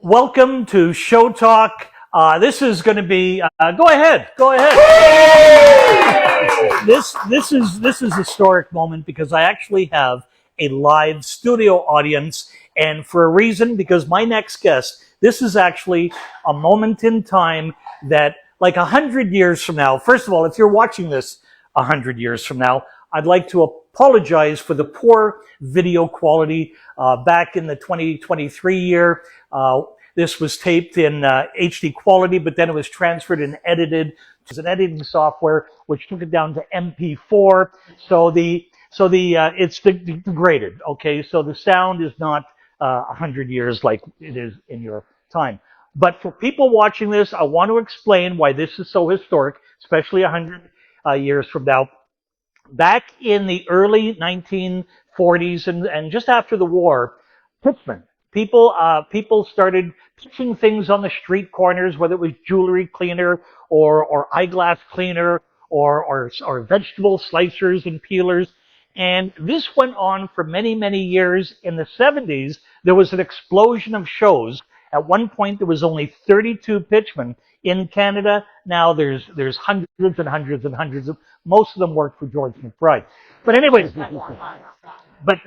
Welcome to ShowTalk. This is going to be. Go ahead. This is a historic moment because I actually have a live studio audience, and for a reason, because my next guest. This is actually a moment in time that, like 100 years from now. First of all, if you're watching this 100 years from now, I'd like to apologize for the poor video quality back in the 2023 year. This was taped in HD quality, but then it was transferred and edited. It was an editing software which took it down to MP4. So it's degraded. Okay, so the sound is not 100 years like it is in your time. But for people watching this, I want to explain why this is so historic, especially 100 years from now. Back in the early 1940s and just after the war, Pitchman, people started pitching things on the street corners, whether it was jewelry cleaner or eyeglass cleaner or vegetable slicers and peelers. And this went on for many, many years. In the 70s, there was an explosion of shows. At one point, there was only 32 pitchmen in Canada. Now there's hundreds and hundreds and hundreds of. Most of them work for George McBride. But anyways, but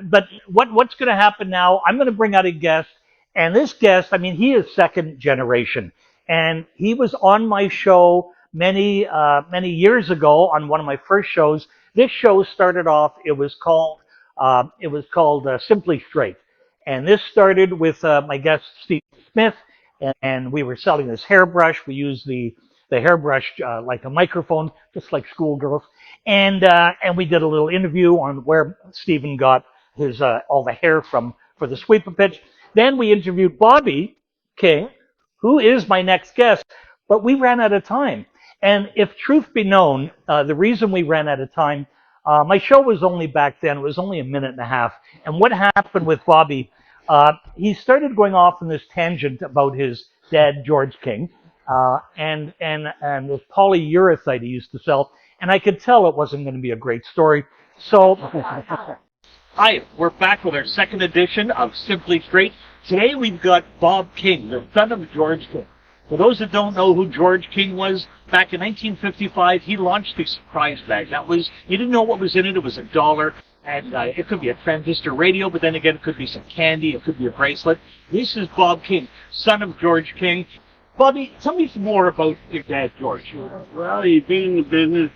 what's going to happen now? I'm going to bring out a guest, and this guest, I mean, he is second generation, and he was on my show many years ago on one of my first shows. This show started off. It was called Simply Straight, and this started with my guest Steve Smith, and we were selling this hairbrush. We used the hairbrush like a microphone, just like schoolgirls, and we did a little interview on where Stephen got his all the hair from for the sweeper pitch. Then we interviewed Bobby King, who is my next guest, but we ran out of time. And if truth be known, the reason we ran out of time, my show was only back then, it was only a minute and a half. And what happened with Bobby, he started going off on this tangent about his dad, George King, and this polyurethane he used to sell. And I could tell it wasn't going to be a great story. So, hi, we're back with our second edition of Simply Straight. Today we've got Bob King, the son of George King. For those that don't know who George King was, back in 1955, he launched the surprise bag. That was, you didn't know what was in it. It was $1. And it could be a transistor radio, but then again, it could be some candy. It could be a bracelet. This is Bob King, son of George King. Bobby, tell me some more about your dad, George. Well, he'd been in the business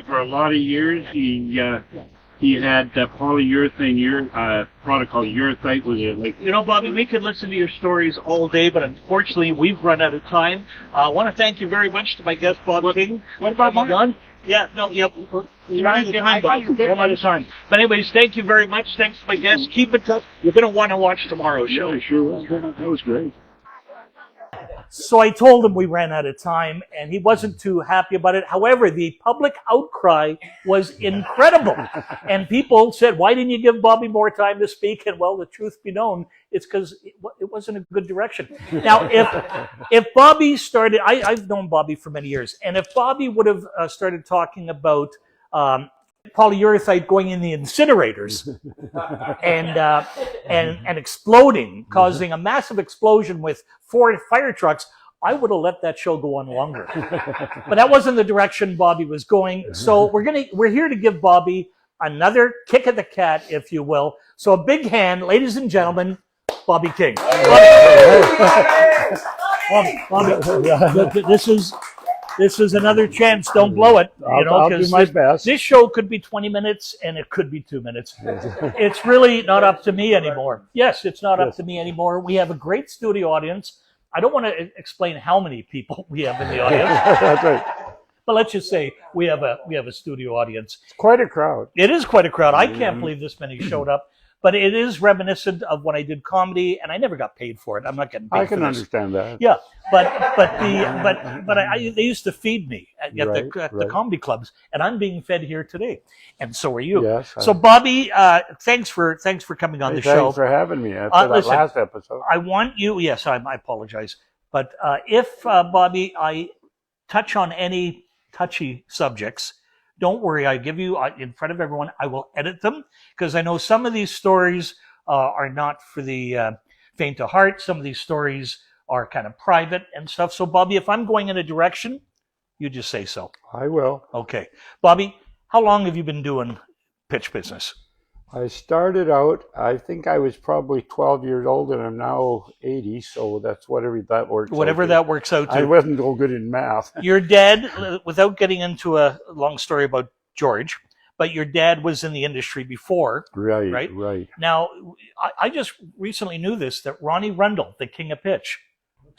for a lot of years. He had polyurethane product called urethite. Was it like? You know, Bobby, we could listen to your stories all day, but unfortunately, we've run out of time. I want to thank you very much to my guest, Bob King. What about mine? Yeah, no, yep. We're out of time. But anyways, thank you very much. Thanks to my guest. Keep in touch. You're going to want to watch tomorrow's show. Yeah, sure was. That was great. So I told him we ran out of time, and he wasn't too happy about it. However, the public outcry was incredible. And people said, why didn't you give Bobby more time to speak? And well, the truth be known, it's because it wasn't a good direction. Now, if Bobby started, I've known Bobby for many years, and if Bobby would have started talking about polyurethane going in the incinerators and exploding, causing a massive explosion with 4 fire trucks, I would have let that show go on longer. But that wasn't the direction Bobby was going. So we're here to give Bobby another kick at the cat, if you will. So a big hand, ladies and gentlemen, Bobby King. Bobby, this is another chance. Don't blow it. I'll do my best. This show could be 20 minutes and it could be 2 minutes. It's really not up to me anymore. Yes, it's not up to me anymore. We have a great studio audience. I don't want to explain how many people we have in the audience. That's right. But let's just say we have a studio audience. It's quite a crowd. It is quite a crowd. I can't believe this many showed up. But it is reminiscent of when I did comedy, and I never got paid for it. I'm not getting paid for this. I can understand that. Yeah, they used to feed me at the comedy clubs, and I'm being fed here today, and so are you. Yes. So Bobby, thanks for coming on the show. Thanks for having me after that last episode. I want you. Yes, I apologize, but if Bobby, I touch on any touchy subjects. Don't worry, I give you, in front of everyone, I will edit them, because I know some of these stories are not for the faint of heart. Some of these stories are kind of private and stuff. So, Bobby, if I'm going in a direction, you just say so. I will. Okay. Bobby, how long have you been doing pitch business? I started out, I think I was probably 12 years old, and I'm now 80, so that's whatever that works out Whatever to. that works out to. I wasn't so good in math. Your dad, without getting into a long story about George, but your dad was in the industry before. Right. Now, I just recently knew this, that Ronnie Rundle, the king of pitch,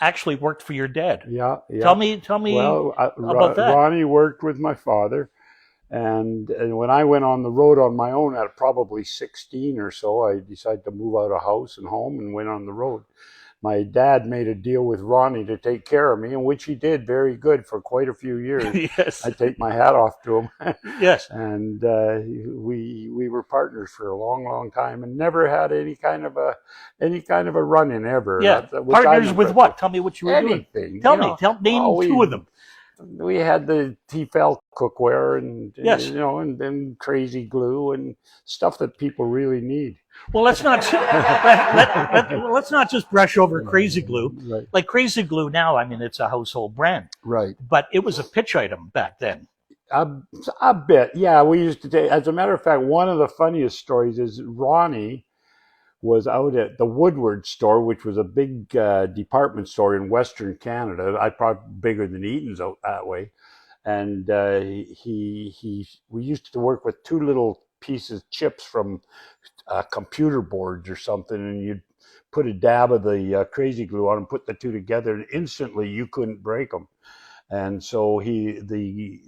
actually worked for your dad. Yeah. Tell me Well, about that. Ronnie worked with my father, and when I went on the road on my own at probably 16 or so, I decided to move out of house and home and went on the road. My dad made a deal with Ronnie to take care of me, and which he did very good for quite a few years. Yes. I take my hat off to him. Yes. And we were partners for a long time, and never had any kind of a run in ever. Yeah. Partners with what? Tell me what you were doing. Anything. Tell me. Name two of them. We had the Tefal cookware and Yes. and then crazy glue and stuff that people really need. Well, let's not let's not just brush over crazy glue. Right. Like crazy glue now, I mean, it's a household brand, Right. but it was a pitch item back then. A bit, yeah. We used to take. As a matter of fact, one of the funniest stories is Ronnie was out at the Woodward store, which was a big department store in Western Canada. I probably bigger than Eaton's out that way. And we used to work with two little pieces chips from computer boards or something, and you'd put a dab of the crazy glue on and put the two together, and instantly you couldn't break them. And so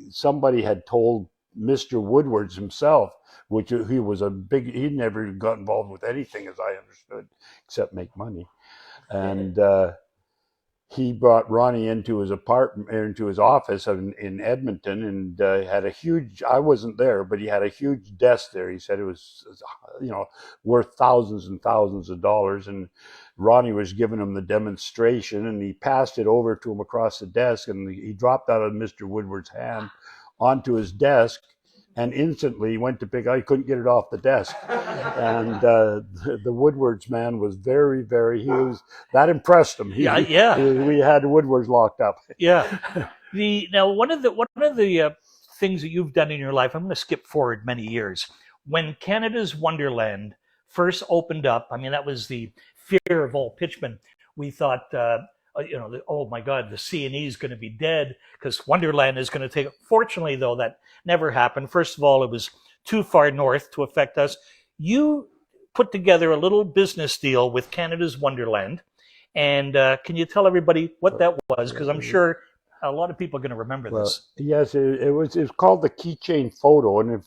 somebody had told Mr. Woodward's himself, which he'd never got involved with anything, as I understood, except make money. And he brought Ronnie into his apartment, into his office in Edmonton, and had a huge. I wasn't there, but he had a huge desk there. He said it was, worth thousands and thousands of dollars. And Ronnie was giving him the demonstration, and he passed it over to him across the desk, and he dropped out of Mr. Woodward's hand onto his desk. And instantly he went to pick up, he couldn't get it off the desk. And the Woodwards man was that impressed him. Yeah. We had the Woodwards locked up. Yeah. Now one of the things that you've done in your life, I'm going to skip forward many years. When Canada's Wonderland first opened up, I mean, that was the fear of all pitchmen. We thought, oh my God, the C&E is going to be dead because Wonderland is going to take. Fortunately, though, that never happened. First of all, it was too far north to affect us. You put together a little business deal with Canada's Wonderland, and can you tell everybody what that was? Because I'm sure a lot of people are going to remember this. Yes, it was called the Keychain Photo, and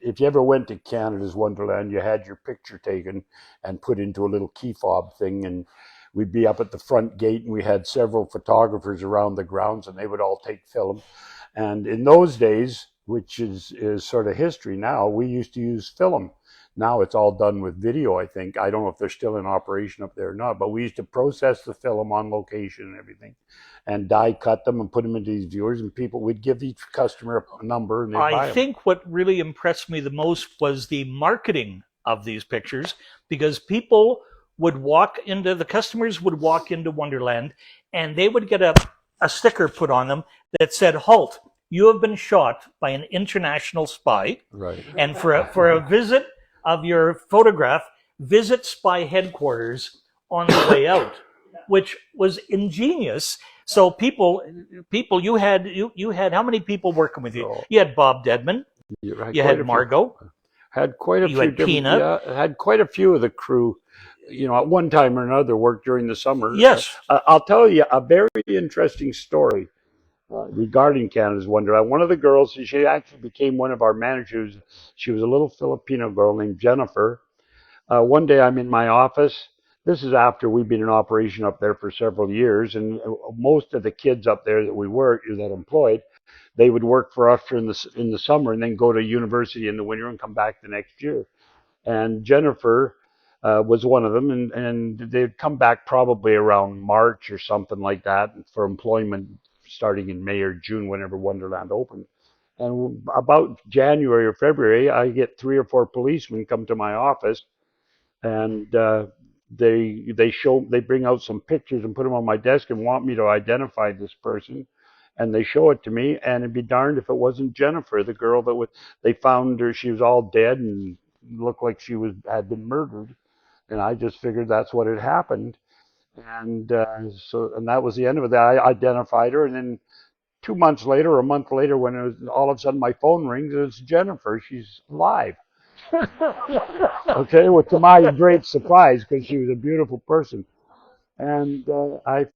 if you ever went to Canada's Wonderland, you had your picture taken and put into a little key fob thing, and we'd be up at the front gate, and we had several photographers around the grounds, and they would all take film. And in those days, which is sort of history now, we used to use film. Now it's all done with video, I think. I don't know if they're still in operation up there or not, but we used to process the film on location and everything, and die cut them and put them into these viewers, and we'd give each customer a number, and they'd buy them. I think what really impressed me the most was the marketing of these pictures, because the customers would walk into Wonderland, and they would get a sticker put on them that said, "Halt, you have been shot by an international spy." Right. And for a visit of your photograph, visit spy headquarters on the way out, which was ingenious. So people, you had how many people working with you? You had Bob Dedman, you had Margot, had quite a you few. had Tina. Yeah, had quite a few of the crew. At one time or another, worked during the summer. Yes. I'll tell you a very interesting story regarding Canada's Wonderland. One of the girls, she actually became one of our managers. She was a little Filipino girl named Jennifer. One day I'm in my office. This is after we've been in operation up there for several years, and most of the kids up there that employed, they would work for us in the summer and then go to university in the winter and come back the next year. And Jennifer was one of them, and they'd come back probably around March or something like that for employment starting in May or June, whenever Wonderland opened. And about January or February, I get 3 or 4 policemen come to my office and they bring out some pictures and put them on my desk and want me to identify this person, and they show it to me, and it'd be darned if it wasn't Jennifer, the girl that was they found her. She was all dead and looked like she had been murdered, and I just figured that's what had happened, and and that was the end of it. I identified her, and then 2 months later, or a month later, when all of a sudden my phone rings, it's Jennifer. She's alive. Okay, well, to my great surprise, because she was a beautiful person. And I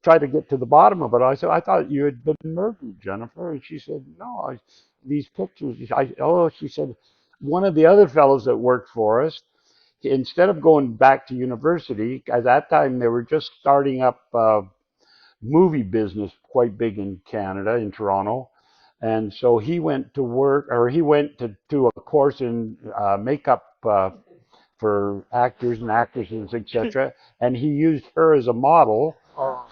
tried to get to the bottom of it. I said, I thought you had been murdered, Jennifer. And she said, no, these pictures. She said, one of the other fellows that worked for us, instead of going back to university, at that time they were just starting up movie business quite big in Canada, in Toronto. And so he went to work, or he went to do a course in makeup for actors and actresses, etc. And he used her as a model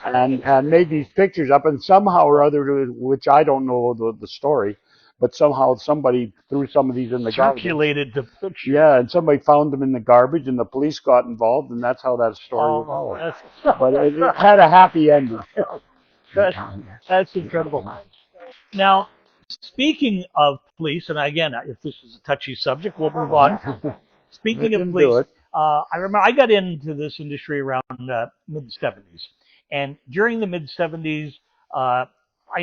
and made these pictures up. And somehow or other, which I don't know the story, but somehow somebody threw some of these in the garbage. Circulated the picture. Yeah, and somebody found them in the garbage, and the police got involved, and that's how that story was. But it had a happy ending. That's incredible. Now, speaking of police, and again, if this is a touchy subject, we'll move on. Speaking of police, I remember I got into this industry around mid-'70s, and during the mid-'70s, I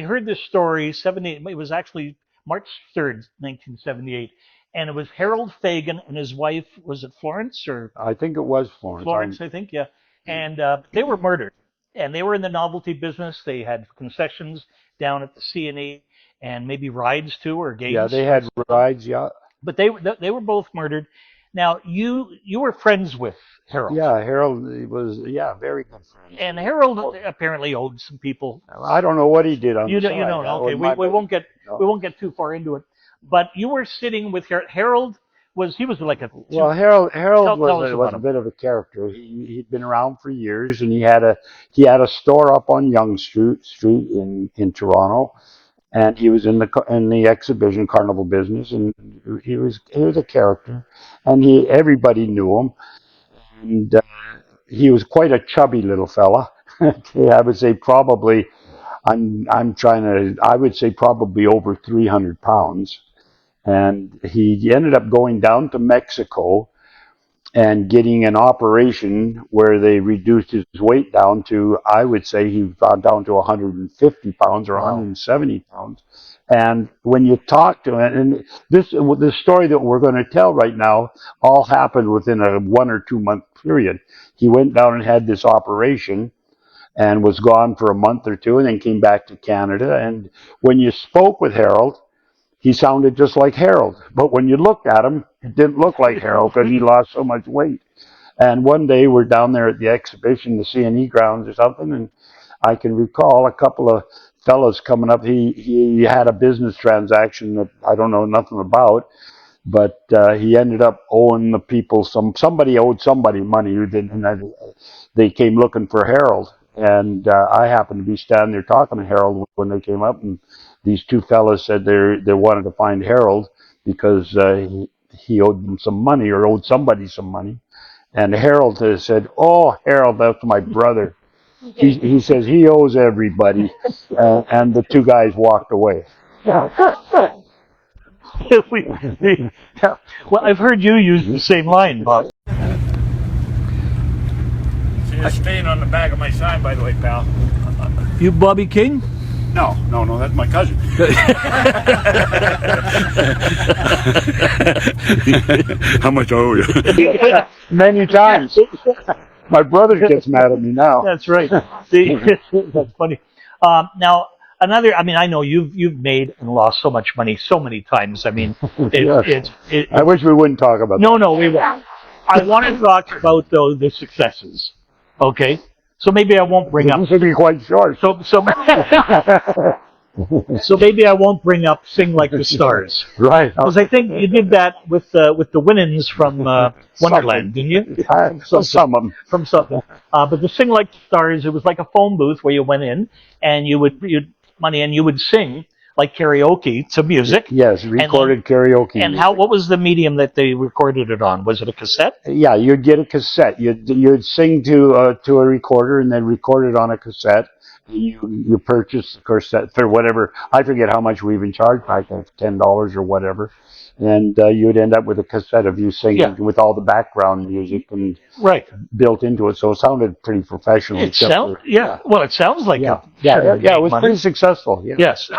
heard this story. It was actually March 3rd, 1978, and it was Harold Fagan and his wife. Was it Florence or? I think it was Florence. Florence, I think, yeah. And they were murdered, and they were in the novelty business. They had concessions down at the C&E, and maybe rides too, or games. Yeah, they had rides. Yeah. But they were both murdered. Now you were friends with Harold. Yeah, Harold was very good friend. And Harold apparently owed some people. I don't know what he did on You the don't. side. You don't. Okay, we won't get too far into it. But you were sitting with Harold. He was like a. Well, Harold was a bit of a character. He'd been around for years, and he had a store up on Yonge Street in Toronto, and he was in the exhibition carnival business, and he was a character, and everybody knew him, and he was quite a chubby little fella. I would say probably, I would say probably over 300 pounds. And he ended up going down to Mexico and getting an operation where they reduced his weight down to, I would say he got down to 150 pounds or 170 pounds. And when you talk to him, and the story that we're going to tell right now all happened within a 1 or 2 month period. He went down and had this operation and was gone for a month or two and then came back to Canada. And when you spoke with Harold, he sounded just like Harold. But when you looked at him, it didn't look like Harold because he lost so much weight. And one day we're down there at the exhibition, the C&E grounds or something, and I can recall a couple of fellows coming up. He had a business transaction that I don't know nothing about, but he ended up owing the people somebody owed somebody money, and they came looking for Harold. And I happened to be standing there talking to Harold when they came up, and these two fellas said they wanted to find Harold because he owed them some money or owed somebody some money. And Harold said, "Oh, Harold, that's my brother." He says he owes everybody, and the two guys walked away. Well, I've heard you use the same line, Bob. See a stain on the back of my sign, by the way, pal. You Bobby King? No, that's my cousin. How much I owe you? Many times. My brother gets mad at me now. That's right. See, that's funny. Now, I know you've made and lost so much money so many times. I mean, I wish we wouldn't talk about that. No, we won't. I want to talk about, though, the successes. Okay? So maybe I won't bring up... This will be quite short. So maybe I won't bring up Sing Like the Stars. Right. Because I think you did that with the Winans from Wonderland, didn't you? Some of them. From something. But the Sing Like the Stars, it was like a phone booth where you went in and you would money and you would sing like karaoke to music. Yes, recorded karaoke. And what was the medium that they recorded it on? Was it a cassette? Yeah, you'd get a cassette. You'd sing to a recorder and then record it on a cassette. You purchase the cassette for whatever, I forget how much we even charged back then, $10 or whatever, and you'd end up with a cassette of you singing with all the background music and built into it. So it sounded pretty professional. Well, it sounds like it. It was pretty successful. Yeah. Yes.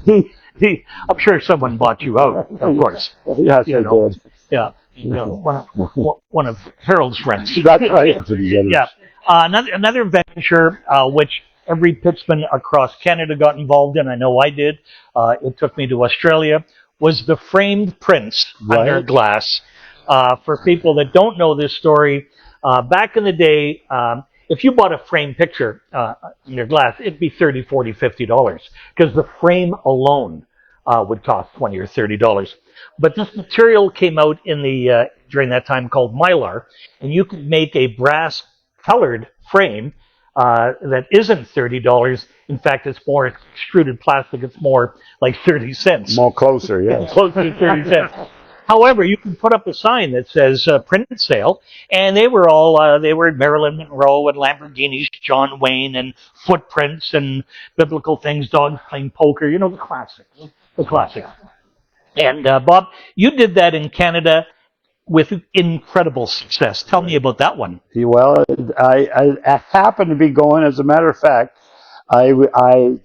I'm sure someone bought you out, of course. Yes, they did. Yeah. One of Harold's friends. That's right. Yeah. Another venture which every Pitchman across Canada got involved in, I know I did, it took me to Australia, was the framed prints under glass. For people that don't know this story, back in the day, if you bought a framed picture under glass, it'd be $30, $40, $50 because the frame alone would cost $20 or $30. But this material came out in the during that time called Mylar, and you could make a brass colored frame that isn't $30. In fact, it's more extruded plastic. It's more like 30 cents. More closer, yeah. Closer to 30 cents. However, you can put up a sign that says print sale, and they were all they were Marilyn Monroe and Lamborghinis, John Wayne, and footprints and biblical things, dogs playing poker. You know, the classics. The classics. And Bob, you did that in Canada with incredible success. Tell me about that one. Well, I happened to be going, as a matter of fact, I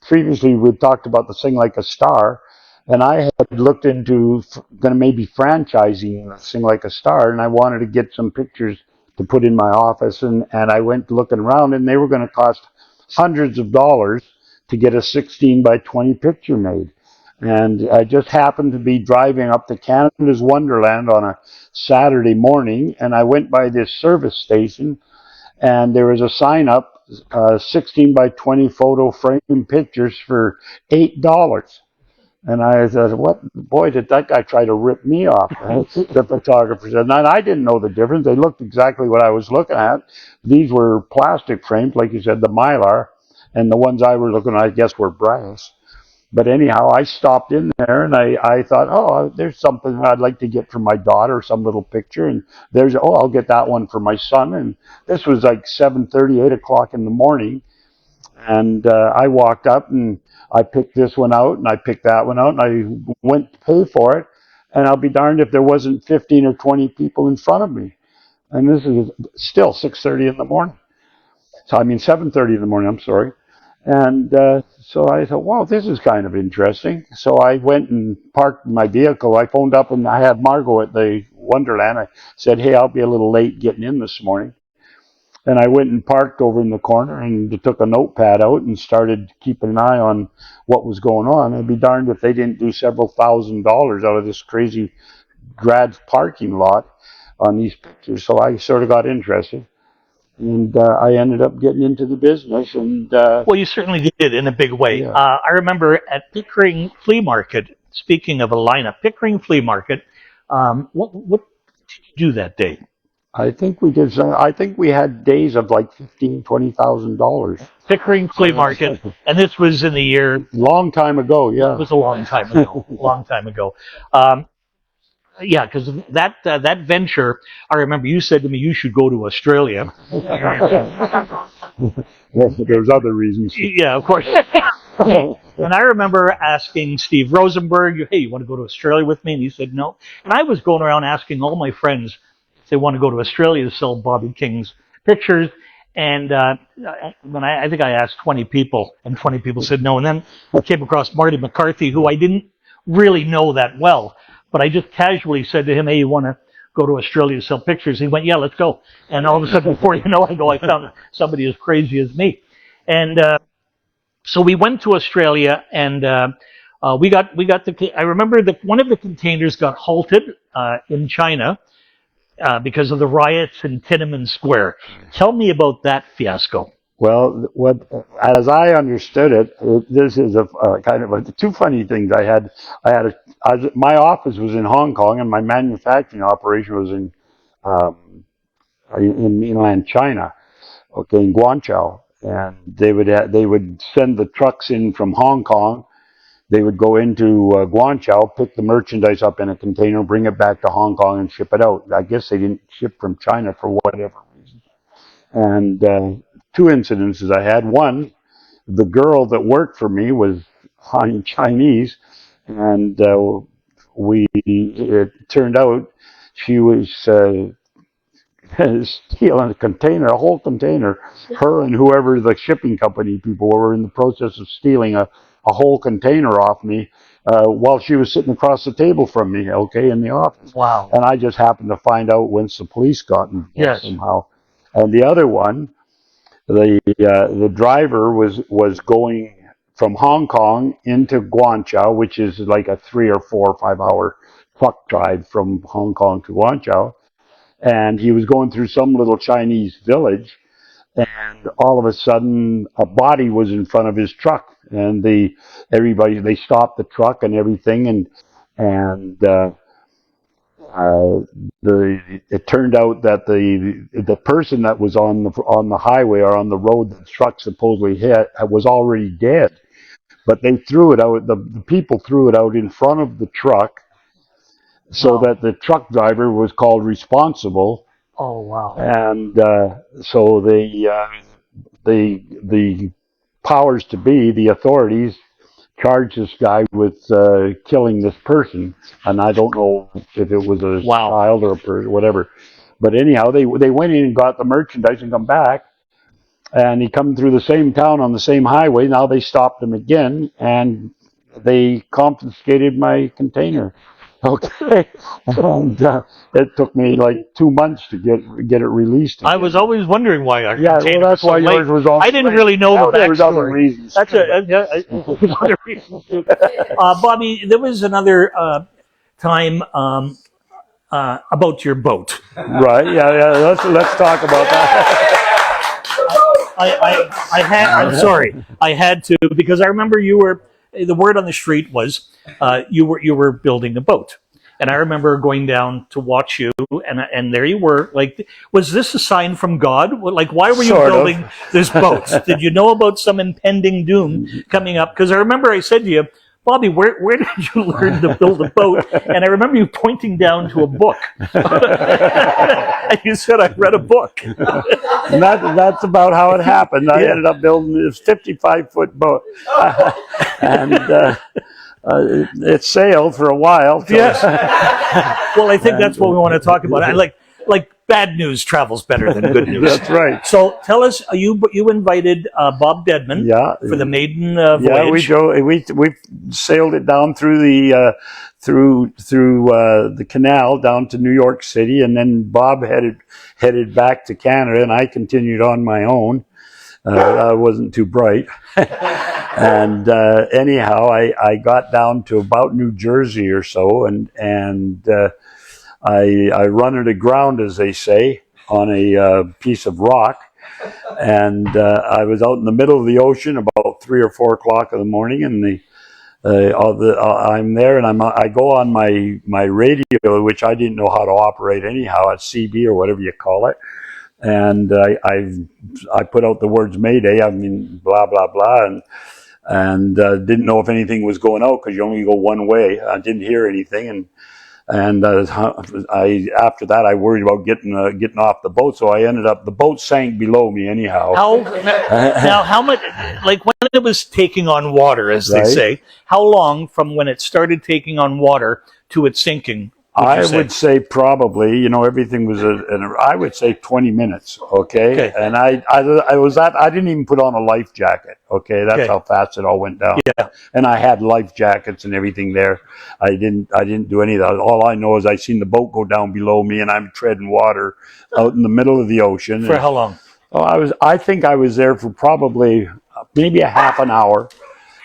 previously we talked about the Sing Like a Star, and I had looked into going to maybe franchising Sing Like a Star, and I wanted to get some pictures to put in my office, and I went looking around, and they were going to cost hundreds of dollars to get a 16 by 20 picture made. And I just happened to be driving up to Canada's Wonderland on a Saturday morning, and I went by this service station, and there was a sign up, 16 by 20 photo frame pictures for $8. And I said, what, boy, did that guy try to rip me off, the photographer said. And I didn't know the difference. They looked exactly what I was looking at. These were plastic frames, like you said, the Mylar, and the ones I was looking at, I guess, were brass. But anyhow, I stopped in there, and I thought, oh, there's something I'd like to get for my daughter, some little picture. And I'll get that one for my son. And this was like 7:30, 8 o'clock in the morning. And I walked up, and I picked this one out, and I picked that one out, and I went to pay for it. And I'll be darned if there wasn't 15 or 20 people in front of me. And this is still 6:30 in the morning. So, 7:30 in the morning, I'm sorry. And so I thought, wow, this is kind of interesting. So I went and parked my vehicle. I phoned up, and I had Margot at the Wonderland. I said, hey, I'll be a little late getting in this morning. And I went and parked over in the corner and took a notepad out and started keeping an eye on what was going on. I'd be darned if they didn't do several $1,000s out of this crazy garage parking lot on these pictures. So I sort of got interested. And I ended up getting into the business. And well, you certainly did in a big way. Yeah. I remember at Pickering Flea Market, speaking of a lineup, Pickering Flea Market, what did you do that day? I think we did. I think we had days of like $15,000, $20,000. Pickering Flea Market, and this was in the year. Long time ago, yeah. It was a long time ago. Long time ago. Yeah, because that venture, I remember you said to me you should go to Australia. Well, there's other reasons. Yeah, of course. And I remember asking Steve Rosenberg, hey, you want to go to Australia with me? And he said no. And I was going around asking all my friends if they want to go to Australia to sell Bobby King's pictures. And when I think I asked 20 people, and 20 people said no. And then I came across Marty McCarthy, who I didn't really know that well. But I just casually said to him, hey, you want to go to Australia to sell pictures? He went, yeah, let's go. And all of a sudden, before you know, I found somebody as crazy as me. And so we went to Australia, and we got I remember that one of the containers got halted in China because of the riots in Tiananmen Square. Tell me about that fiasco. Well, as I understood it, this is a kind of two funny things. My office was in Hong Kong, and my manufacturing operation was in mainland China, okay, in Guangzhou. and they would send the trucks in from Hong Kong. They would go into Guangzhou, pick the merchandise up in a container, bring it back to Hong Kong, and ship it out. I guess they didn't ship from China for whatever reason. And two incidences I had. One, the girl that worked for me was Chinese, and it turned out she was stealing a container, a whole container. Her and whoever the shipping company people were in the process of stealing a whole container off me while she was sitting across the table from me, okay, in the office. Wow. And I just happened to find out once the police got involved somehow. And the other one, the driver was going from Hong Kong into Guangzhou, which is like a 3 or 4 or 5 hour truck drive from Hong Kong to Guangzhou. And he was going through some little Chinese village, and all of a sudden a body was in front of his truck, and they stopped the truck and everything, and it turned out that the person that was on the highway or on the road that the truck supposedly hit was already dead, but they threw it out. The people threw it out in front of the truck, so that the truck driver was called responsible. Oh wow! And so the powers to be, the authorities, charged this guy with killing this person, and I don't know if it was a child or a person, whatever. But anyhow, they went in and got the merchandise and come back, and he come through the same town on the same highway. Now they stopped him again, and they confiscated my container. Okay, and it took me like 2 months to get it released again. I was always wondering why our well, that's why yours was all. I didn't really know the there was other backstory. reasons. That's another reason. Bobby, there was another time about your boat. Right? Yeah. Let's talk about that. I'm sorry. I had to, because I remember the word on the street was you were building a boat, and I remember going down to watch you, and there you were. Like, was this a sign from God? Like, why were you building this boat? Did you know about some impending doom coming up? Because I remember I said to you, Bobby, where did you learn to build a boat? And I remember you pointing down to a book. And you said, I read a book. And that's about how it happened. I ended up building this 55-foot boat. And it sailed for a while. So. Yes. Well, I think that's what we want to talk about. I like bad news travels better than good news. That's right. So tell us, you invited Bob Deadman for the maiden voyage. Yeah, we sailed it down through the the canal down to New York City, and then Bob headed back to Canada, and I continued on my own. I wasn't too bright. And anyhow, I got down to about New Jersey or so, and I run it aground, as they say, on a piece of rock, and I was out in the middle of the ocean about 3 or 4 o'clock in the morning, and I'm there, and I go on my radio, which I didn't know how to operate anyhow, at CB or whatever you call it, and I put out the words Mayday, I mean blah blah blah, and didn't know if anything was going out because you only go one way. I didn't hear anything, and after that I worried about getting off the boat, so the boat sank below me anyhow. How much, like when it was taking on water, as they say, how long from when it started taking on water to it sinking? I would say probably, everything was I would say 20 minutes, okay? And I didn't even put on a life jacket, okay? That's how fast it all went down. Yeah. And I had life jackets and everything there. I didn't do any of that. All I know is I seen the boat go down below me, and I'm treading water out in the middle of the ocean. For how long? I think I was there for probably maybe a half an hour.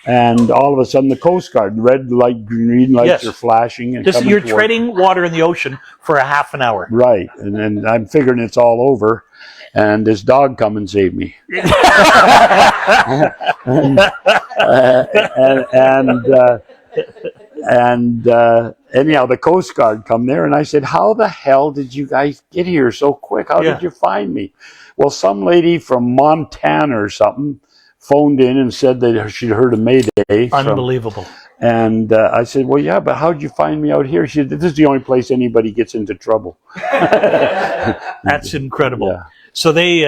And all of a sudden, the Coast Guard, red light, green lights are flashing. And you're treading water in the ocean for a half an hour. Right. And then I'm figuring it's all over. And this dog come and save me. And anyhow, the Coast Guard come there, and I said, "How the hell did you guys get here so quick? How did you find me?" Well, some lady from Montana or something phoned in and said that she'd heard a Mayday. Unbelievable. And I said, "Well, yeah, but how'd you find me out here?" She said, "This is the only place anybody gets into trouble." That's incredible. Yeah. So they,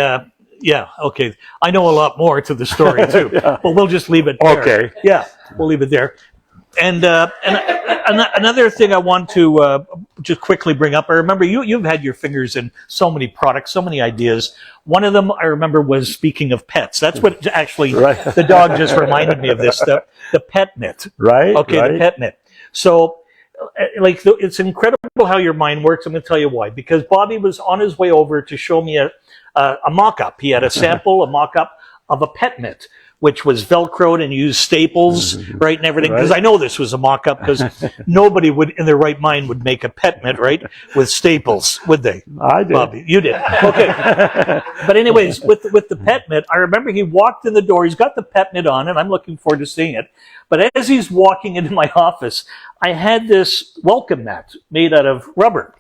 okay. I know a lot more to the story too, but we'll just leave it there. Okay. Yeah, we'll leave it there. And another thing I want to just quickly bring up, I remember you've had your fingers in so many products, so many ideas. One of them I remember was, speaking of pets. That's what actually the dog just reminded me of this, the pet mitt. Right. Okay, right. the pet mitt. So, it's incredible how your mind works. I'm going to tell you why. Because Bobby was on his way over to show me a mock-up. He had a sample, a mock-up of a pet mitt, which was Velcroed and used staples, right, and everything. Because I know this was a mock-up, because nobody would, in their right mind, would make a pet mitt, right, with staples, would they? I did. Bobby, you did. Okay. But anyways, with the pet mitt, I remember he walked in the door. He's got the pet mitt on, and I'm looking forward to seeing it. But as he's walking into my office, I had this welcome mat made out of rubber.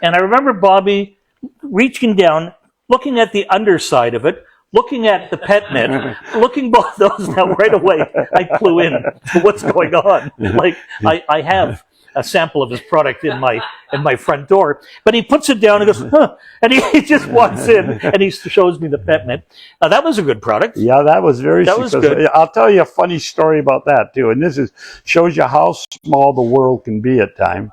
And I remember Bobby reaching down, looking at the underside of it, looking at the pet mitt, looking both those. Now right away, I flew in to what's going on. Like I have a sample of his product in my front door, but he puts it down and goes, huh, and he just walks in and he shows me the pet mitt. Now that was a good product. Yeah, that was very successful. Was good. I'll tell you a funny story about that too, and this shows you how small the world can be at times.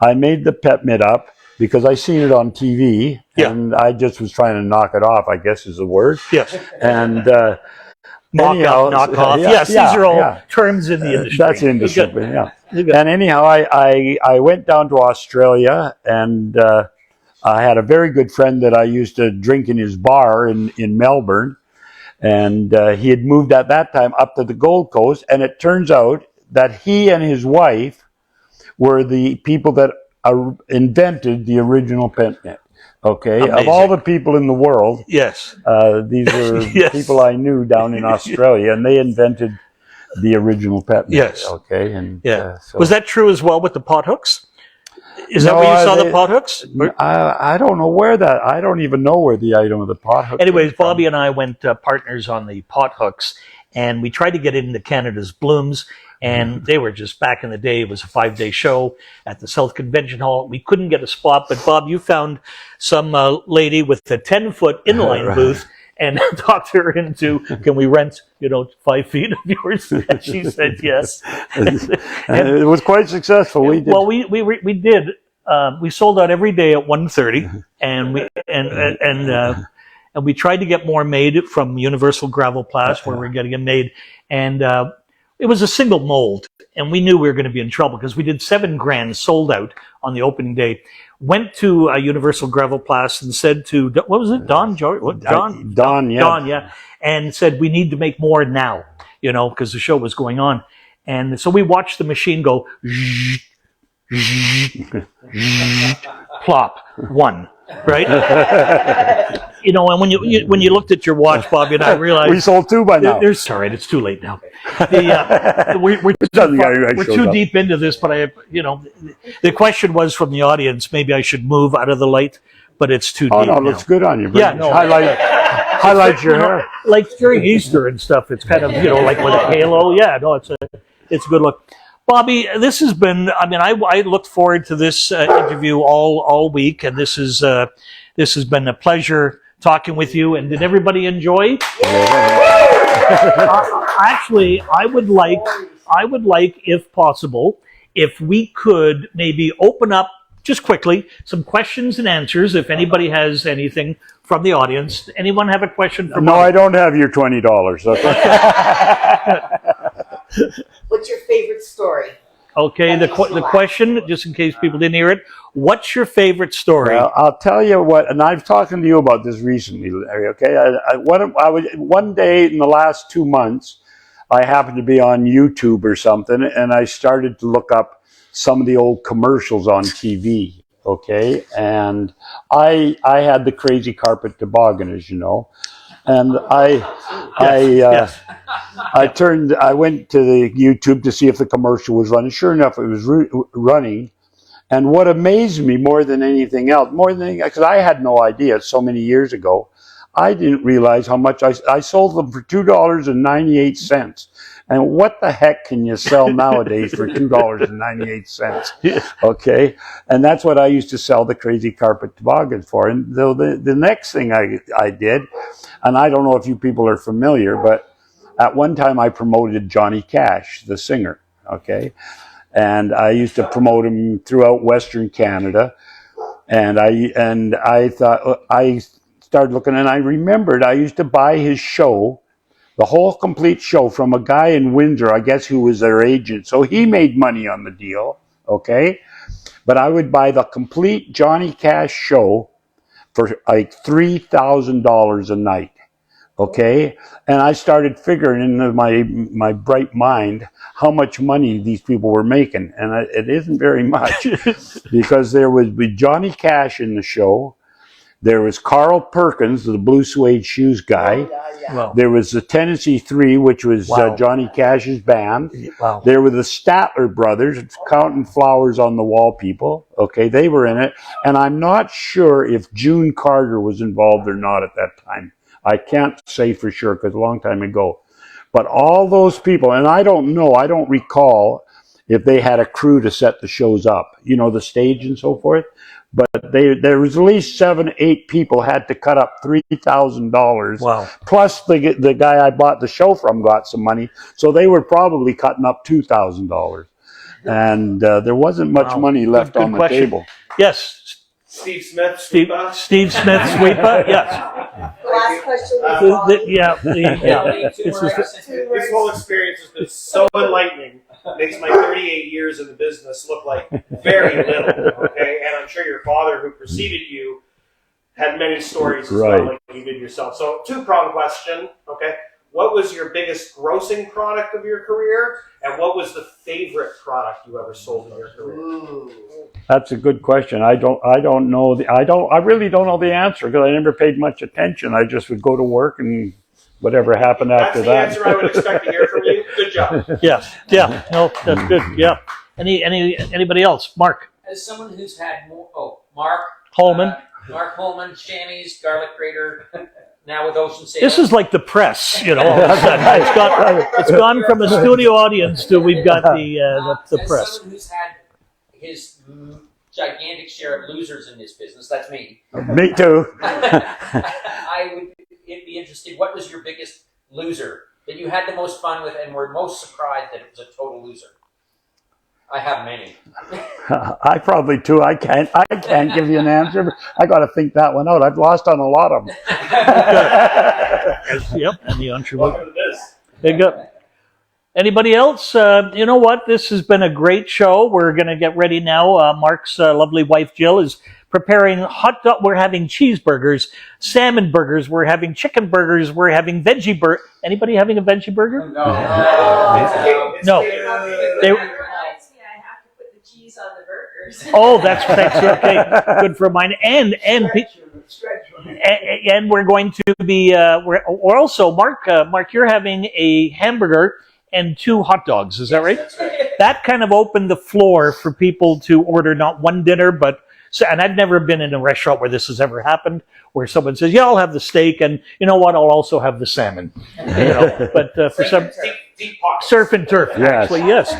I made the pet mitt up because I seen it on TV, and I just was trying to knock it off, I guess is the word. Yes. And knock off. Yes, these are all terms in the industry. That's industry, yeah. And anyhow, I went down to Australia, and I had a very good friend that I used to drink in his bar in Melbourne, and he had moved at that time up to the Gold Coast, and it turns out that he and his wife were the people that invented the original pet mitt. Okay, amazing. Of all the people in the world, yes, these were people I knew down in Australia, and they invented the original pet mitt. Yes. Okay, and so. Was that true as well with the pot hooks? Is that where you saw the pot hooks? I don't know where that. I don't even know where the item of the pot hook. Anyways, Bobby and I went partners on the pot hooks, and we tried to get into Canada's Blooms. And they were just, back in the day, it was a 5-day show at the South Convention Hall. We couldn't get a spot, but Bob, you found some lady with a 10-foot inline booth and talked her into, can we rent, 5 feet of yours? And she said yes. And it was quite successful. We did. Well, we did. We sold out every day at 1:30, and we tried to get more made from Universal Gravel Blast, where we're getting them made, and it was a single mold, and we knew we were going to be in trouble because we did $7,000 sold out on the opening day. Went to Universal Gravel Blast and said to, what was it, Don? Don, yeah. And said, we need to make more now, because the show was going on. And so we watched the machine go, plop, one. Right, and when you looked at your watch, Bobby, and I realized we sold 2 by now. All right, it's too late now. We're too deep into this, but the question was from the audience. Maybe I should move out of the light, but it's too deep. Oh no, it looks good on you. Yeah, no, highlight your hair. Like during Easter and stuff, it's kind of like with a halo. Yeah, no, it's a good look. Bobby, this has been, I looked forward to this interview all week, and this has been a pleasure talking with you. And did everybody enjoy? Actually, I would like, if possible, if we could maybe open up just quickly some questions and answers. If anybody has anything from the audience, anyone have a question for No, Bobby? I don't have your $20. Okay. What's your favorite story? Okay, the question, just in case people didn't hear it, what's your favorite story? Well, I'll tell you what, and I've talked to you about this recently, Larry, okay? One day in the last 2 months, I happened to be on YouTube or something, and I started to look up some of the old commercials on TV, okay? And I had the crazy carpet toboggan, as you know. And I went to the YouTube to see if the commercial was running. Sure enough, it was running. And what amazed me more than anything else, because I had no idea so many years ago, I didn't realize how much I sold them for $2.98. And what the heck can you sell nowadays for $2.98? Okay, and that's what I used to sell the Crazy Carpet toboggans for. And the next thing I did, and I don't know if you people are familiar, but at one time I promoted Johnny Cash, the singer. Okay, and I used to promote him throughout Western Canada. And I thought, I started looking, and I remembered I used to buy his show, the whole complete show, from a guy in Windsor, I guess, who was their agent. So he made money on the deal, okay? But I would buy the complete Johnny Cash show for like $3,000 a night, okay? And I started figuring in my bright mind how much money these people were making. And it isn't very much, because there would be Johnny Cash in the show. There was Carl Perkins, the blue suede shoes guy. Wow. There was the Tennessee Three, which was Johnny Cash's band. Wow. There were the Statler brothers, counting flowers on the wall people. Okay, they were in it. And I'm not sure if June Carter was involved or not at that time. I can't say for sure, because a long time ago. But all those people, and I don't recall if they had a crew to set the shows up, you know, the stage and so forth. But there was at least 7, 8 people had to cut up $3,000. Wow. Plus the guy I bought the show from got some money. So they were probably cutting up $2,000. And there wasn't much money left on the table. Yes. Steve Smith, Steve Smith, Sweepa, yes. The last question This whole experience has been so enlightening. Makes my 38 years in the business look like very little. Okay, and I'm sure your father, who preceded you, had many stories as well, like you did yourself. So, two-pronged question. Okay, what was your biggest grossing product of your career, and what was the favorite product you ever sold in your career? Ooh. That's a good question. I really don't know the answer, because I never paid much attention. I just would go to work and whatever happened after that. That's the answer I would expect to hear from you. Good job. Yeah. No, that's good. Yeah. Anybody else? Mark. As someone who's had Mark Holman. Mark Holman, Shanny's, Garlic Grater, now with Ocean Sail. This is like the press, you know. All of a sudden. It's gone from a studio audience to we've got the press. As someone who's had his gigantic share of losers in this business, that's me. Me too. I would be interested. What was your biggest loser that you had the most fun with, and were most surprised that it was a total loser? I have many. I probably too. I can't give you an answer. I got to think that one out. I've lost on a lot of them. Yep, and the Welcome to this. There you go. Anybody else? You know what? This has been a great show. We're going to get ready now. Mark's lovely wife, Jill, is preparing hot dog. We're having cheeseburgers, salmon burgers. We're having chicken burgers. We're having veggie burger. Anybody having a veggie burger? No. No. On the burgers. Oh, that's okay. Good for mine. And we're going to be. We're also Mark. You're having a hamburger and 2 hot dogs. Is that right? That's right. That kind of opened the floor for people to order not one dinner, but. So, and I've never been in a restaurant where this has ever happened, where someone says, "Yeah, I'll have the steak, and you know what? I'll also have the salmon." You know, but for some Deep pockets. surf and turf, actually, yes.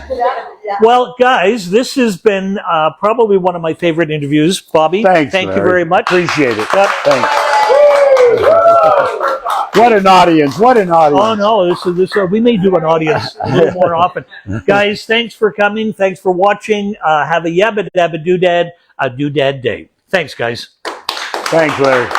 Well, guys, this has been probably one of my favorite interviews. Bobby, Thanks, thank you Larry. very much. Appreciate it. Yep. Thanks. What an audience! What an audience! Oh no, this we may do an audience a little more often. Guys, thanks for coming. Thanks for watching. Have a yabba dabba doodad, a doodad day. Thanks, guys. Thanks, Larry.